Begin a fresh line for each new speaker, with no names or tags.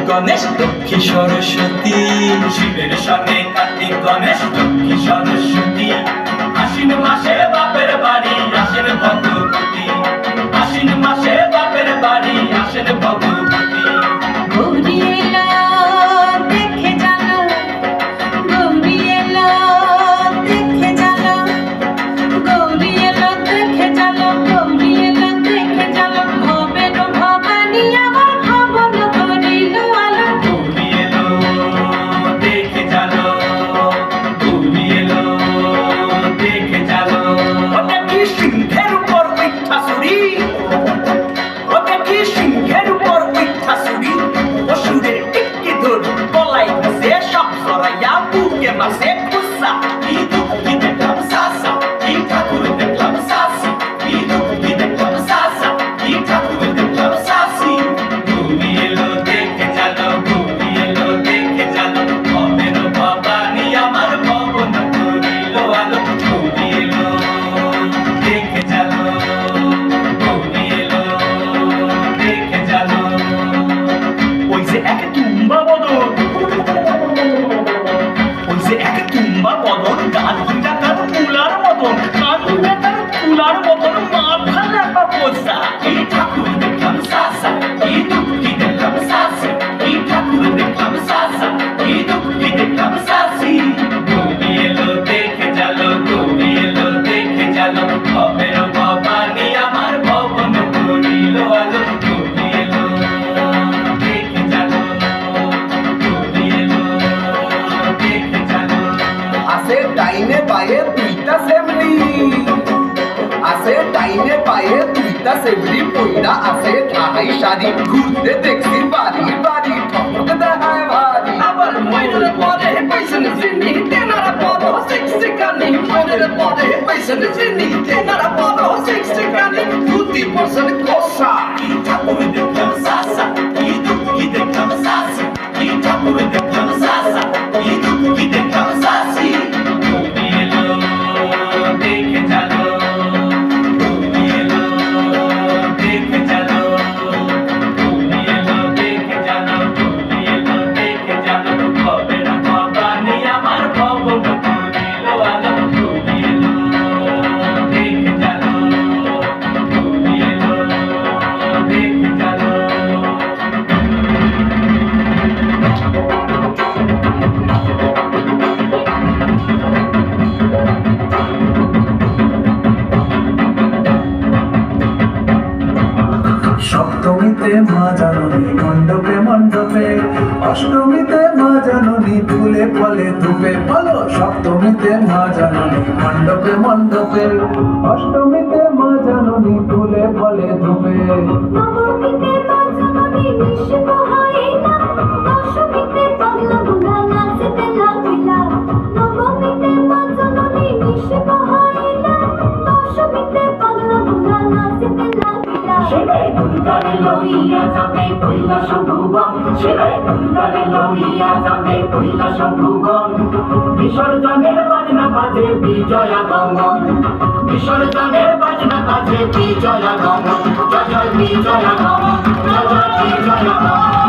গণেশ লক্ষ্মী সরস্বতী, শিবের সঙ্গে কার্তিক গণেশ লক্ষ্মী সরস্বতী। আশ্বিন মাসে বাপের বাড়ি আসেন ভগবতী, আশ্বিন মাসে বাপের বাড়ি আসেন ভগবতী।
গৌরী এলো দেখে জানো, গৌরী এলো দেখে জানো, গৌরী এলো দেখে জানো, গৌরী এলো দেখে জানো। ভবের ভবানী আমার ভবন করিল আলো।
গৌরী এলো দেখে জানো, গৌরী এলো দেখে জানো। ওটা কি সিংহের উপর মিথ্যাসুরি, ওটা কি সিংহের উপর মিথ্যাসুরি। অসুরের টিক্কি ধর গলায় গেছে সব সরাইয়া বুকে মাসে খুসা। কি দুঃখী দেখলাম সাসা, কি ঠাকুর দেখলাম সাসি, কি দুঃখী দেখলাম সাসা, কি ঠাকুর দেখলাম সাসি। গৌরী এলো দেখে জানো, গৌরী এলো দেখে জানো। ভবের ভবানী আমার ভবন করিল আলো। গৌরী এলো দেখে জানো, গৌরী এলো দেখে জানো। ওই যে এক তুম্বা বদন, ওই যে এক তুম্বা বদন, গান দুইটা তার তুলার মতন, গান দুইটা তার তুলার মতন, মাথা রাখা বোঝা। এই ঠাকুর দেখলাম সাসা, এই দুঃখী দেখলাম সাসি, এই ঠাকুর দেখলাম সাসা, এই দুঃখী দেখলাম সাসি। গৌরী এলো দেখে জানো, গৌরী এলো দেখে জানো। ভবের ভবানী আমার ভবন করিল আলো। গৌরী এলো দেখে জানো, গৌরী এলো দেখে জানো।
আসে ডাইনে পায়ে দুইটা সেবলি, আসে ডাইনে পায়ে দুইটা সেবলি পইরা আছে ঠাই শাড়ি। ঘুরতে দেখছি বাড়ি বাড়ি ঠক দেখায় ভারী।
আবার ময়ূরের পরে পেছনে চিনি তেনারা পদ শিক্ষিকানি, ময়ূরের পরে পেছনে চিনি তেনারা পদ শিক্ষিকানি। 2% কষা। কি ঠাকুর দেখলাম সাসা, কি দুঃখী দেখলাম সাসি, কি ঠাকুর দেখলাম সাসা, কি দুঃখী দেখলাম সাসি। গৌরী এলো দেখে জানো, গৌরী এলো দেখে জানো, গৌরী এলো দেখে জানো, গৌরী এলো দেখে জানো। ভবের ভবানী আমার ভবন করিল আলো। গৌরী এলো দেখে জানো, গৌরী এলো দেখে জানো।
সপ্তমীতে মা জাননী মণ্ডপে মণ্ডপে, অষ্টমীতে মা জাননী ফুলে ফলে ধূপে। বলো সপ্তমীতে মা জাননী মণ্ডপে মণ্ডপে, অষ্টমীতে মা জাননী ফুলে ফলে ধূপে।
নবমীতে পাঁচমণি নিশি বহাইলা, দশমীতে পাগলা বুড়া নাচতে লাগিলা। নবমীতে পাঁচমণি নিশি বহাইলা, দশমীতে পাগলা বুড়া নাচতে লাগিলা।
শিবে দুর্গারে লইয়া যাবে কৈলাস ভুবন, শিবে দুর্গারে লইয়া যাবে কৈলাস ভুবন। বিসর্জনের বাজনা বাজে বিজয়া গমন, বিসর্জনের বাজনা বাজে বিজয়া গমন। জয় জয় বিজয়া গমন, জয় জয় বিজয়া গমন।